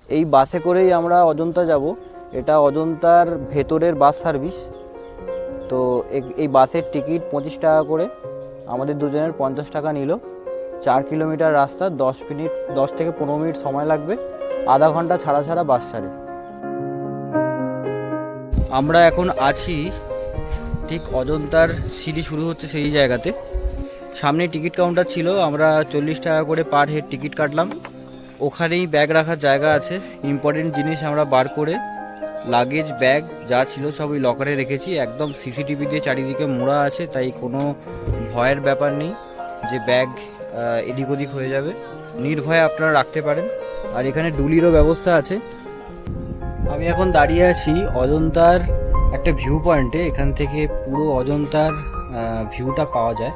এই বাসে করেই আমরা অজন্তা যাব। এটা অজন্তার ভেতরের বাস সার্ভিস। তো এই বাসের টিকিট 25 টাকা করে, আমাদের দুজনের 50 টাকা নিল। 4 কিলোমিটার রাস্তা, 10 থেকে 15 মিনিট সময় লাগবে, আধা ঘন্টা ছাড়া ছাড়া বাস ছাড়ে। আমরা এখন আছি ঠিক অজন্তার সিঁড়ি শুরু হচ্ছে সেই জায়গাতে। সামনে টিকিট কাউন্টার ছিল, আমরা 40 টাকা করে পার হেড টিকিট কাটলাম। ওখানেই ব্যাগ রাখার জায়গা আছে। ইম্পর্টেন্ট জিনিস আমরা বার করে লাগেজ ব্যাগ যা ছিল সব ওই লকারে রেখেছি। একদম সিসিটিভি দিয়ে চারিদিকে মোড়া আছে, তাই কোনো ভয়ের ব্যাপার নেই যে ব্যাগ এদিক ওদিক হয়ে যাবে। নির্ভয়ে আপনারা রাখতে পারেন। আর এখানে ডুলিরও ব্যবস্থা আছে। আমি এখন দাঁড়িয়ে আছি অজন্তার একটা ভিউ পয়েন্টে। এখান থেকে পুরো অজন্তার ভিউটা পাওয়া যায়।